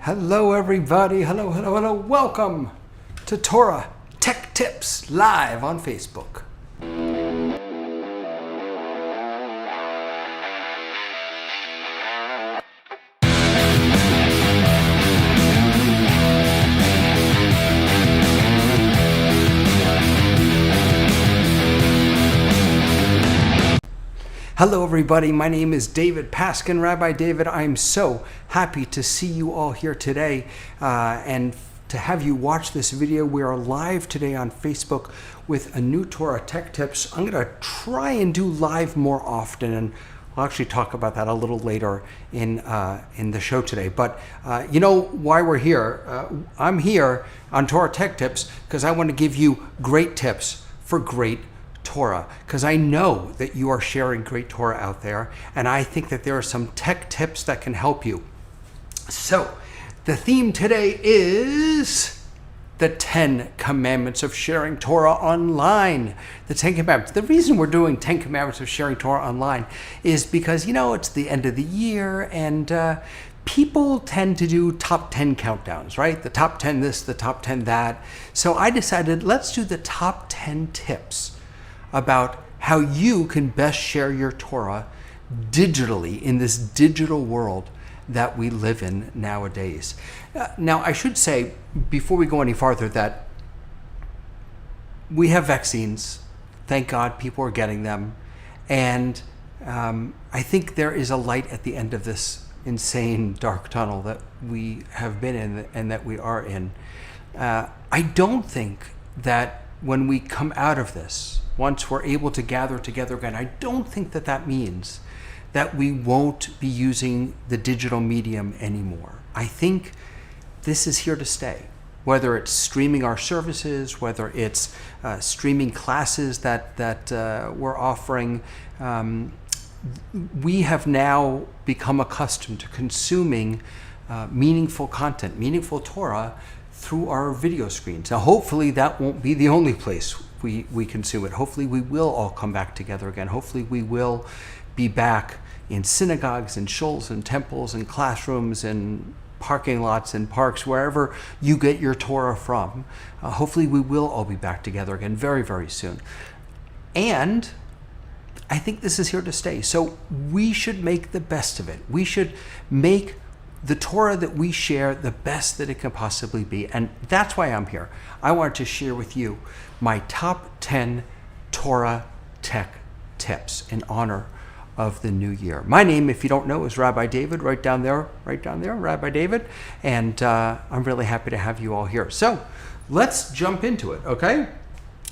Hello everybody, hello, welcome to Torah Tech Tips live on Facebook. Hello everybody, my name is David Paskin, Rabbi David. I'm so happy to see you all here today and to have you watch this video. We are live today on Facebook with a new Torah Tech Tips. I'm going to try and do live more often, and I'll actually talk about that a little later in the show today. But you know why we're here. I'm here on Torah Tech Tips because I want to give you great tips for great Torah, because I know that you are sharing great Torah out there, and I think that there are some tech tips that can help you. So the theme today is the 10 commandments of sharing Torah online. The 10 commandments. The reason we're doing 10 commandments of sharing Torah online is because, you know, it's the end of the year, and people tend to do top 10 countdowns, right? The top 10 this, the top 10 that. So I decided, let's do the top 10 tips about how you can best share your Torah digitally in this digital world that we live in nowadays. Now, I should say, before we go any farther, that we have vaccines. Thank God people are getting them. And I think there is a light at the end of this insane dark tunnel that we have been in and that we are in. I don't think that when we come out of this, once we're able to gather together again, I don't think that that means that we won't be using the digital medium anymore. I think this is here to stay. Whether it's streaming our services, whether it's streaming classes that we're offering, we have now become accustomed to consuming meaningful content, meaningful Torah, through our video screens. Now, hopefully that won't be the only place we consume it. Hopefully we will all come back together again. Hopefully we will be back in synagogues and shuls and temples and classrooms and parking lots and parks, wherever you get your Torah from. Hopefully we will all be back together again very, very soon. And I think this is here to stay. So we should make the best of it. We should make the Torah that we share the best that it can possibly be. And that's why I'm here. I wanted to share with you my top 10 Torah tech tips in honor of the new year. My name, if you don't know, is Rabbi David, right down there, Rabbi David. And I'm really happy to have you all here. So let's jump into it, okay?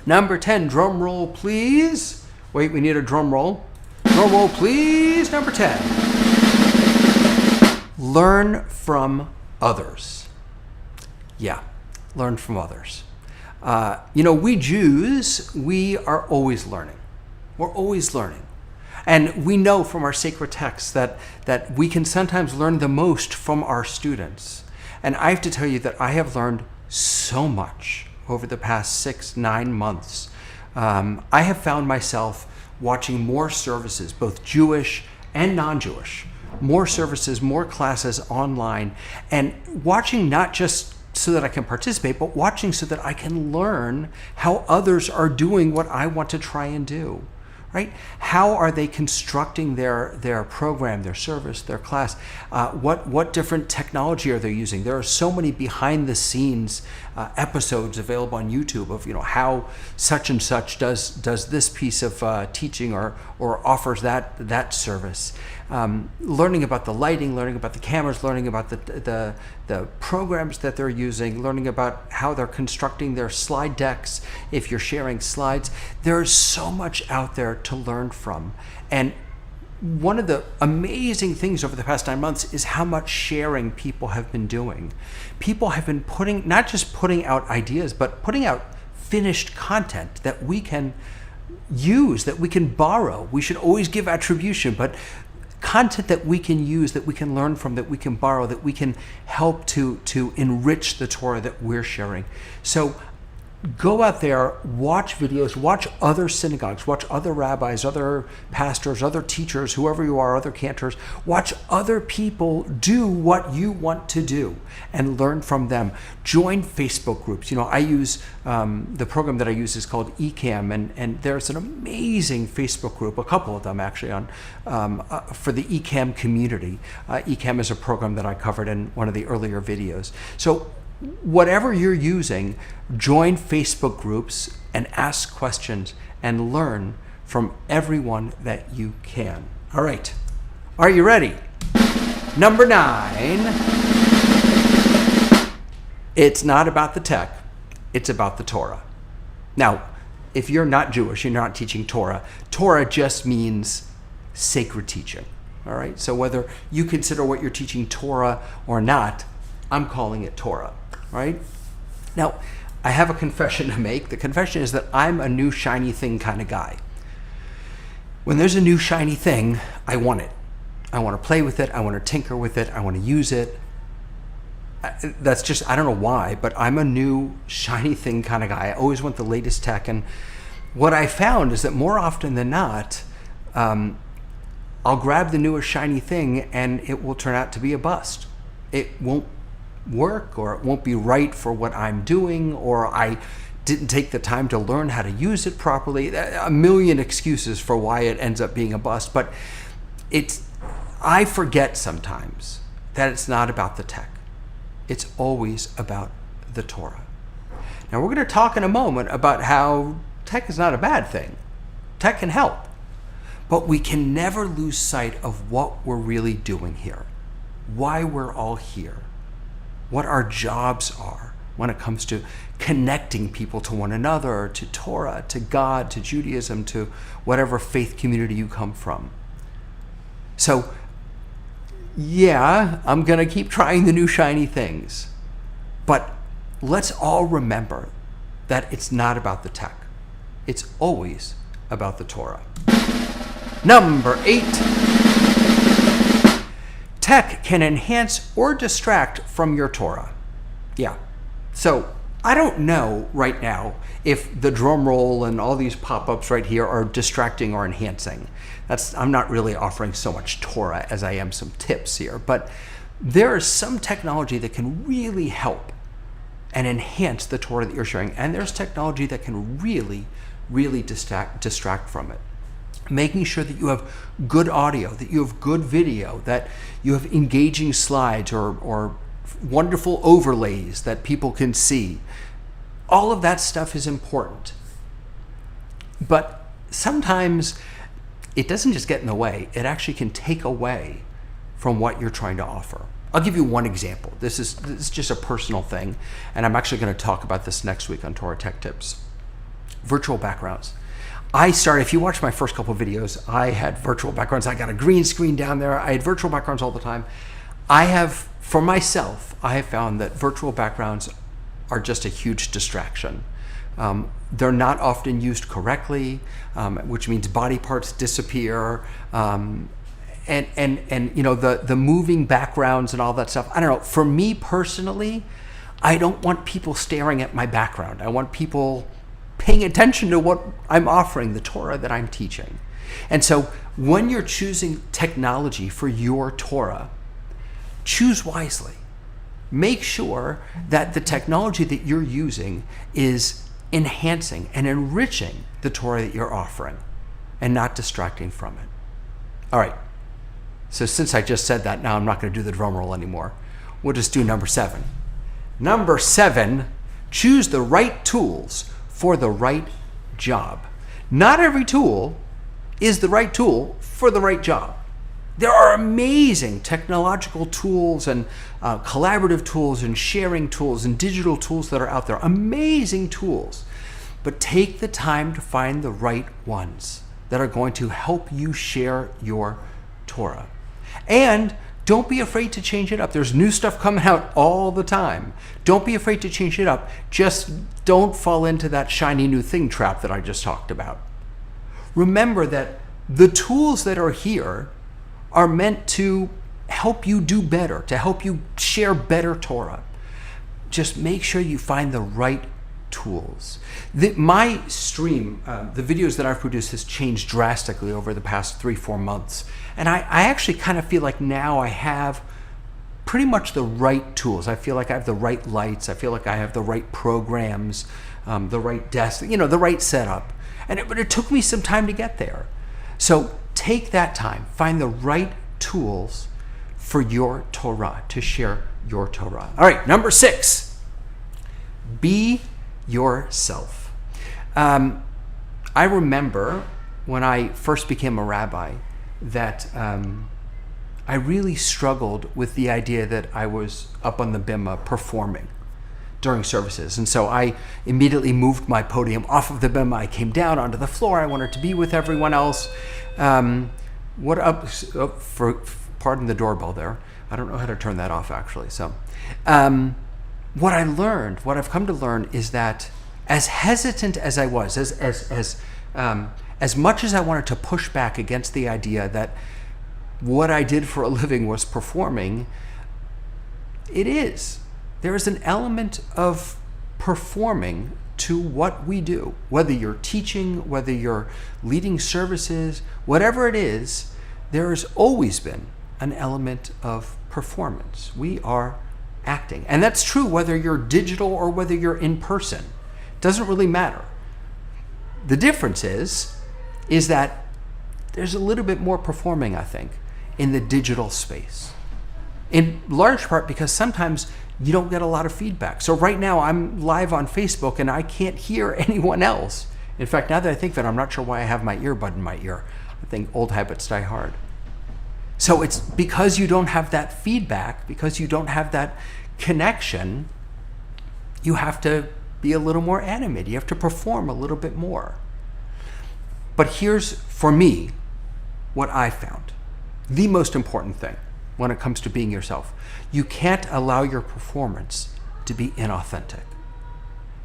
Number 10, drum roll, please. Wait, we need a drum roll. Drum roll, please. Number 10. Learn from others. Yeah, learn from others. We Jews, we are always learning. We're always learning. And we know from our sacred texts that we can sometimes learn the most from our students. And I have to tell you that I have learned so much over the past 6-9 months. I have found myself watching more services, both Jewish and non-Jewish, more services, more classes online, and watching not just so that I can participate, but watching so that I can learn how others are doing what I want to try and do, right? How are they constructing their program, their service, their class? What different technology are they using? There are so many behind the scenes episodes available on YouTube of how such and such does this piece of teaching or offers that service. Learning about the lighting, learning about the cameras, learning about the programs that they're using, learning about how they're constructing their slide decks, if you're sharing slides. There's so much out there to learn from. And one of the amazing things over the past 9 months is how much sharing people have been doing. People have been not just putting out ideas, but putting out finished content that we can use, that we can borrow. We should always give attribution, but content that we can use, that we can learn from, that we can borrow, that we can help to enrich the Torah that we're sharing. So go out there, watch videos, watch other synagogues, watch other rabbis, other pastors, other teachers, whoever you are, other cantors. Watch other people do what you want to do and learn from them. Join Facebook groups. I use the program that I use is called eCam, and there's an amazing Facebook group, a couple of them actually, on for the eCam community. eCam is a program that I covered in one of the earlier videos. So whatever you're using, join Facebook groups and ask questions and learn from everyone that you can. All right. Are you ready? Number 9. It's not about the tech. It's about the Torah. Now, if you're not Jewish, you're not teaching Torah. Torah just means sacred teaching. All right. So whether you consider what you're teaching Torah or not, I'm calling it Torah. Right? Now, I have a confession to make. The confession is that I'm a new shiny thing kind of guy. When there's a new shiny thing, I want it. I want to play with it. I want to tinker with it. I want to use it. That's just, I don't know why, but I'm a new shiny thing kind of guy. I always want the latest tech. And what I found is that more often than not, I'll grab the newest shiny thing and it will turn out to be a bust. It won't work, or it won't be right for what I'm doing, or I didn't take the time to learn how to use it properly. A million excuses for why it ends up being a bust. But I forget sometimes that it's not about the tech. It's always about the Torah. Now we're going to talk in a moment about how tech is not a bad thing. Tech can help. But we can never lose sight of what we're really doing here, why we're all here, what our jobs are when it comes to connecting people to one another, to Torah, to God, to Judaism, to whatever faith community you come from. So, yeah, I'm going to keep trying the new shiny things. But let's all remember that it's not about the tech. It's always about the Torah. Number 8. Tech can enhance or distract from your Torah. Yeah. So I don't know right now if the drum roll and all these pop-ups right here are distracting or enhancing. I'm not really offering so much Torah as I am some tips here, but there is some technology that can really help and enhance the Torah that you're sharing, and there's technology that can really, really distract from it. Making sure that you have good audio, that you have good video, that you have engaging slides or wonderful overlays that people can see. All of that stuff is important. But sometimes it doesn't just get in the way, it actually can take away from what you're trying to offer. I'll give you one example. This is just a personal thing, and I'm actually going to talk about this next week on Torah Tech Tips. Virtual backgrounds. If you watch my first couple of videos, I had virtual backgrounds. I got a green screen down there. I had virtual backgrounds all the time. For myself, I have found that virtual backgrounds are just a huge distraction. They're not often used correctly, which means body parts disappear. And the moving backgrounds and all that stuff. I don't know. For me personally, I don't want people staring at my background. I want people paying attention to what I'm offering, the Torah that I'm teaching. And so when you're choosing technology for your Torah, choose wisely. Make sure that the technology that you're using is enhancing and enriching the Torah that you're offering and not distracting from it. All right. So since I just said that, now I'm not going to do the drum roll anymore. We'll just do number 7. Number 7, choose the right tools for the right job. Not every tool is the right tool for the right job. There are amazing technological tools and collaborative tools and sharing tools and digital tools that are out there. Amazing tools. But take the time to find the right ones that are going to help you share your Torah. And don't be afraid to change it up. There's new stuff coming out all the time. Don't be afraid to change it up. Just don't fall into that shiny new thing trap that I just talked about. Remember that the tools that are here are meant to help you do better, to help you share better Torah. Just make sure you find the right tools. My stream, the videos that I've produced, has changed drastically over the past 3-4 months. And I actually kind of feel like now I have pretty much the right tools. I feel like I have the right lights. I feel like I have the right programs, the right desk, the right setup. But it took me some time to get there. So take that time, find the right tools for your Torah, to share your Torah. All right, number 6, be yourself. I remember when I first became a rabbi that I really struggled with the idea that I was up on the bimah performing during services. And so I immediately moved my podium off of the bimah. I came down onto the floor. I wanted to be with everyone else. Pardon the doorbell there. I don't know how to turn that off, actually. So what I've come to learn is that as hesitant as I was, as much as I wanted to push back against the idea that what I did for a living was performing, there is an element of performing to what we do. Whether you're teaching, whether you're leading services, whatever it is, there has always been an element of performance. We are acting. And that's true whether you're digital or whether you're in person. It doesn't really matter. The difference is that there's a little bit more performing, I think, in the digital space. In large part because sometimes you don't get a lot of feedback. So right now I'm live on Facebook and I can't hear anyone else. In fact, now that I think of it, I'm not sure why I have my earbud in my ear. I think old habits die hard. So it's because you don't have that feedback, because you don't have that connection, you have to be a little more animated. You have to perform a little bit more. But here's, for me, what I found. The most important thing when it comes to being yourself. You can't allow your performance to be inauthentic.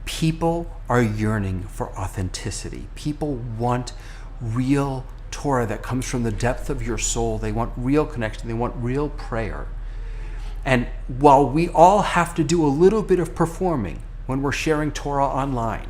People are yearning for authenticity. People want real Torah that comes from the depth of your soul. They want real connection. They want real prayer. And while we all have to do a little bit of performing when we're sharing Torah online,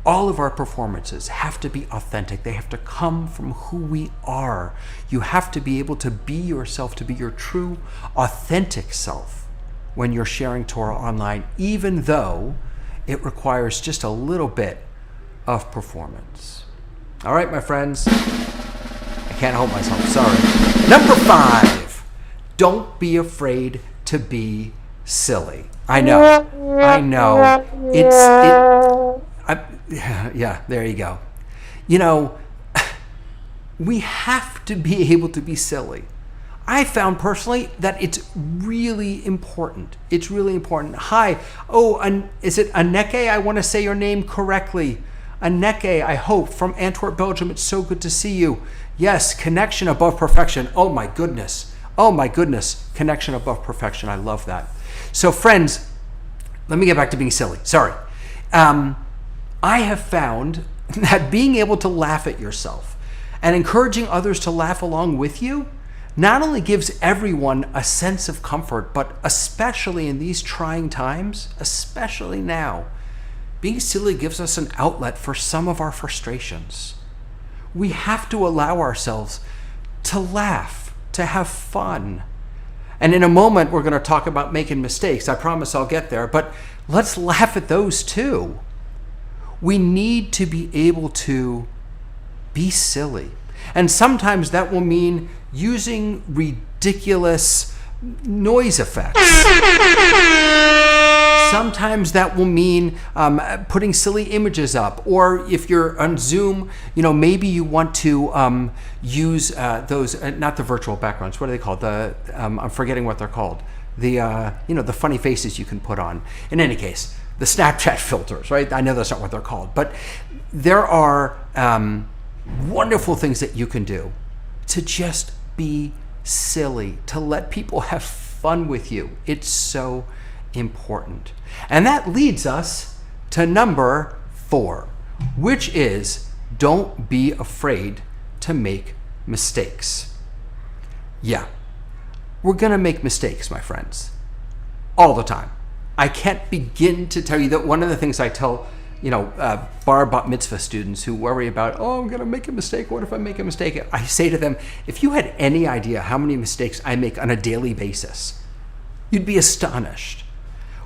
all of our performances have to be authentic. They have to come from who we are. You have to be able to be yourself, to be your true, authentic self when you're sharing Torah online, even though it requires just a little bit of performance. All right, my friends. I can't help myself, sorry. Number 5, don't be afraid to be silly. I know. Yeah, there you go. We have to be able to be silly. I found personally that it's really important. It's really important. Hi. Is it Anneke? I want to say your name correctly. Anneke, I hope, from Antwerp, Belgium. It's so good to see you. Yes, connection above perfection. Oh my goodness. Connection above perfection. I love that. So friends, let me get back to being silly. Sorry. I have found that being able to laugh at yourself and encouraging others to laugh along with you not only gives everyone a sense of comfort, but especially in these trying times, especially now, being silly gives us an outlet for some of our frustrations. We have to allow ourselves to laugh, to have fun. And in a moment, we're going to talk about making mistakes. I promise I'll get there, but let's laugh at those too. We need to be able to be silly. And sometimes that will mean using ridiculous noise effects. Sometimes that will mean putting silly images up. Or if you're on Zoom, maybe you want to use those, not the virtual backgrounds, what are they called? I'm forgetting what they're called. The funny faces you can put on. In any case, the Snapchat filters, right? I know that's not what they're called, but there are wonderful things that you can do to just be silly, to let people have fun with you. It's so important. And that leads us to number 4, which is don't be afraid to make mistakes. Yeah, we're going to make mistakes, my friends, all the time. I can't begin to tell you that one of the things I tell, bar bat mitzvah students who worry about, I'm going to make a mistake. What if I make a mistake? I say to them, if you had any idea how many mistakes I make on a daily basis, you'd be astonished.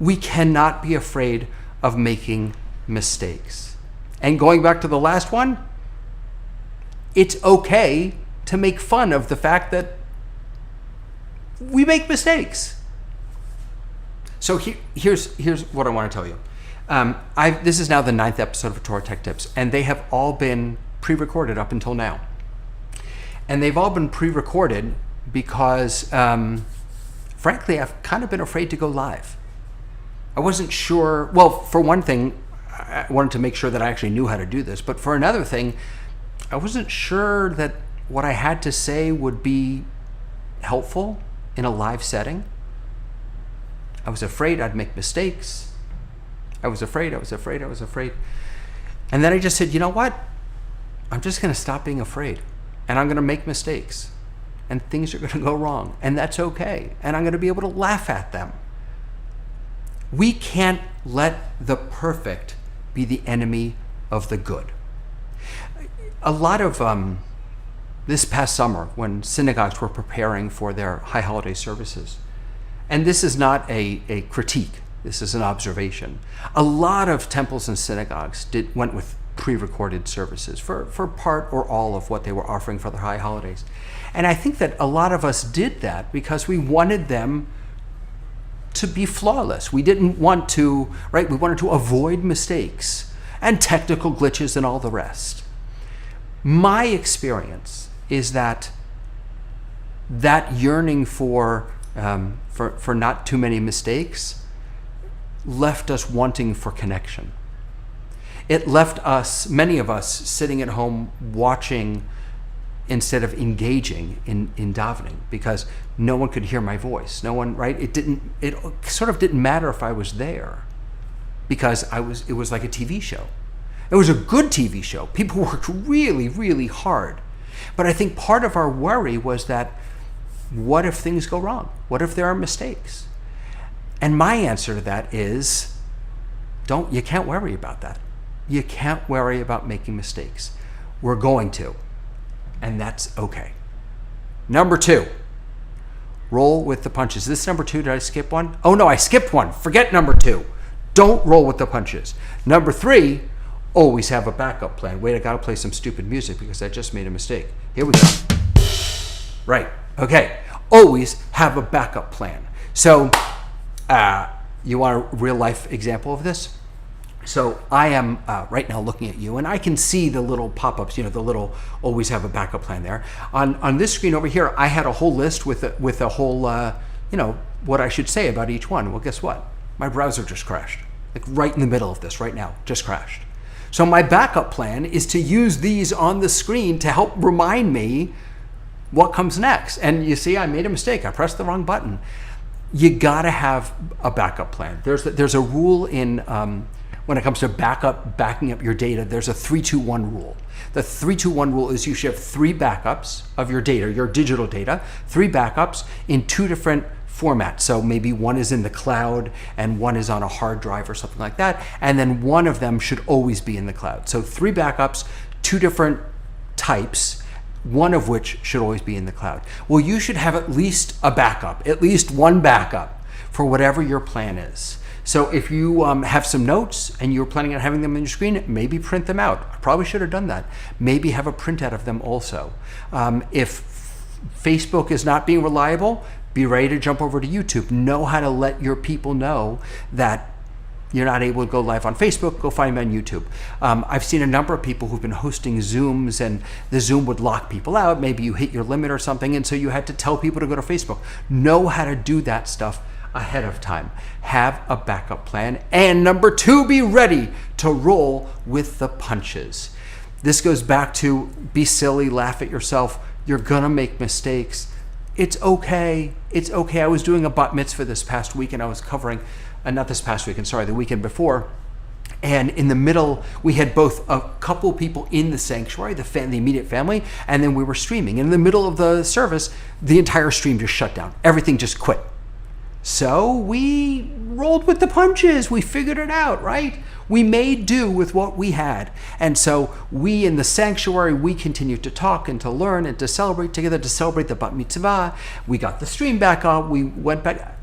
We cannot be afraid of making mistakes. And going back to the last one, it's okay to make fun of the fact that we make mistakes. So here's what I want to tell you. This is now the 9th episode of Torah Tech Tips, and they have all been pre-recorded up until now. And they've all been pre-recorded because, frankly, I've kind of been afraid to go live. I wasn't sure. Well, for one thing, I wanted to make sure that I actually knew how to do this. But for another thing, I wasn't sure that what I had to say would be helpful in a live setting. I was afraid I'd make mistakes. I was afraid. And then I just said, you know what? I'm just going to stop being afraid. And I'm going to make mistakes. And things are going to go wrong. And that's okay. And I'm going to be able to laugh at them. We can't let the perfect be the enemy of the good. A lot of this past summer, when synagogues were preparing for their high holiday services, and this is not a critique, this is an observation. A lot of temples and synagogues went with pre-recorded services for part or all of what they were offering for the high holidays. And I think that a lot of us did that because we wanted them to be flawless. We didn't want to, right? We wanted to avoid mistakes and technical glitches and all the rest. My experience is that yearning for not too many mistakes left us wanting for connection. It left us, many of us, sitting at home watching instead of engaging in davening, because no one could hear my voice. No one, right? It sort of didn't matter if I was there, because it was like a TV show. It was a good TV show. People worked really, really hard. But I think part of our worry was that, what if things go wrong? What if there are mistakes? And my answer to that is, you can't worry about that. You can't worry about making mistakes. We're going to. And that's okay. Number 2, roll with the punches. This number 2, did I skip one? Oh no, I skipped one. Forget number 2. Don't roll with the punches. Number 3, always have a backup plan. Wait, I gotta play some stupid music because I just made a mistake. Here we go. Right, okay. Always have a backup plan. So, you want a real life example of this? So I am right now looking at you, and I can see the little pop-ups, the little always have a backup plan there. On this screen over here, I had a whole list with a whole, what I should say about each one. Well, guess what? My browser just crashed. Like right in the middle of this right now, just crashed. So my backup plan is to use these on the screen to help remind me what comes next. And you see, I made a mistake. I pressed the wrong button. You gotta have a backup plan. There's a rule in, when it comes to backing up your data, there's a 3-2-1 rule. The 3-2-1 rule is you should have 3 backups of your data, your digital data, 3 backups in 2 different formats. So maybe one is in the cloud and one is on a hard drive or something like that. And then one of them should always be in the cloud. So 3 backups, 2 different types, one of which should always be in the cloud. Well, you should have at least a backup, at least one backup for whatever your plan is. So if you have some notes and you're planning on having them on your screen, maybe print them out. I probably should have done that. Maybe have a printout of them also. If Facebook is not being reliable, be ready to jump over to YouTube. Know how to let your people know that you're not able to go live on Facebook, go find me on YouTube. I've seen a number of people who've been hosting Zooms and the Zoom would lock people out. Maybe you hit your limit or something, and so you had to tell people to go to Facebook. Know how to do that stuff ahead of time. Have a backup plan. And number 2, be ready to roll with the punches. This goes back to be silly, laugh at yourself. You're gonna make mistakes. It's okay. It's okay. I was doing a bat mitzvah this past week, and I was covering, not this past weekend, sorry, the weekend before. And in the middle, we had both a couple people in the sanctuary, the immediate family, and then we were streaming. And in the middle of the service, the entire stream just shut down. Everything just quit. So we rolled with the punches. We figured it out, right? We made do with what we had. And so we in the sanctuary, we continued to talk and to learn and to celebrate together, to celebrate the bat mitzvah. We got the stream back on. We went back.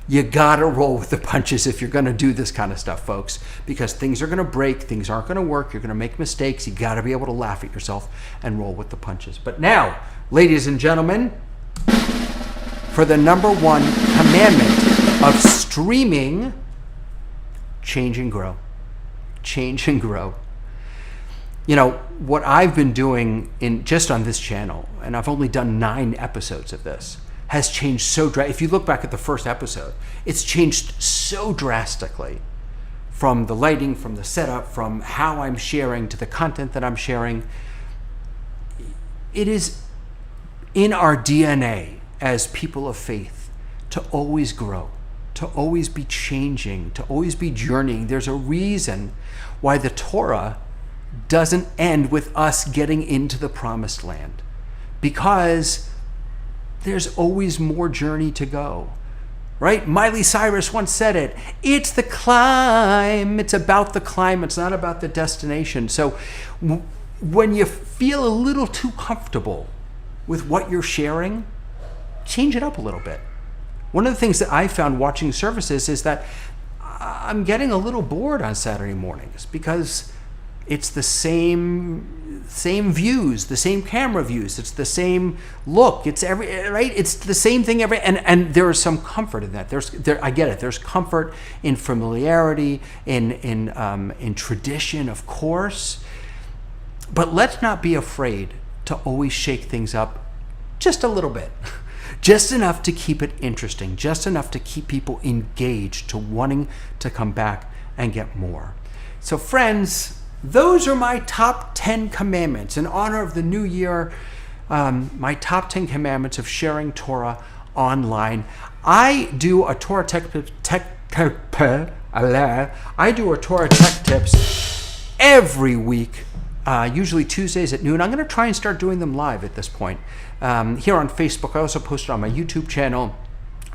You gotta roll with the punches if you're gonna do this kind of stuff, folks, because things are gonna break, things aren't gonna work, you're gonna make mistakes. You gotta be able to laugh at yourself and roll with the punches. But now, ladies and gentlemen, for the number one commandment of streaming, change and grow. Change and grow. You know, what I've been doing just on this channel, and I've only done 9 episodes of this, has changed so drastically. If you look back at the first episode, it's changed so drastically, from the lighting, from the setup, from how I'm sharing to the content that I'm sharing. It is in our DNA as people of faith to always grow, to always be changing, to always be journeying. There's a reason why the Torah doesn't end with us getting into the promised land, because there's always more journey to go, right? Miley Cyrus once said it, it's the climb. It's about the climb. It's not about the destination. So when you feel a little too comfortable with what you're sharing, change it up a little bit. One of the things that I found watching services is that I'm getting a little bored on Saturday mornings because it's the same views, the same camera views. It's the same look. It's right. It's the same thing and there is some comfort in that. I get it. There's comfort in familiarity, in tradition, of course. But let's not be afraid to always shake things up just a little bit. Just enough to keep it interesting, just enough to keep people engaged, to wanting to come back and get more. So friends, those are my top 10 commandments in honor of the new year, my top 10 commandments of sharing Torah online. I do a Torah tech tips every week, usually Tuesdays at noon. I'm going to try and start doing them live at this point. Here on Facebook, I also post it on my YouTube channel.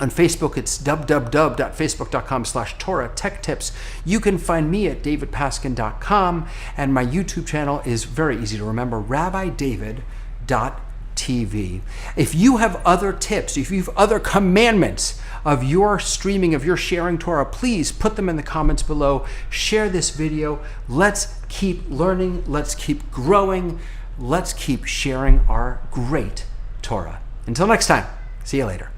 On Facebook, it's www.facebook.com/Torah Tech Tips. You can find me at davidpaskin.com, and my YouTube channel is very easy to remember, rabbidavid.tv. If you have other tips, if you have other commandments of your streaming, of your sharing Torah, please put them in the comments below. Share this video. Let's keep learning. Let's keep growing. Let's keep sharing our great Torah. Until next time, see you later.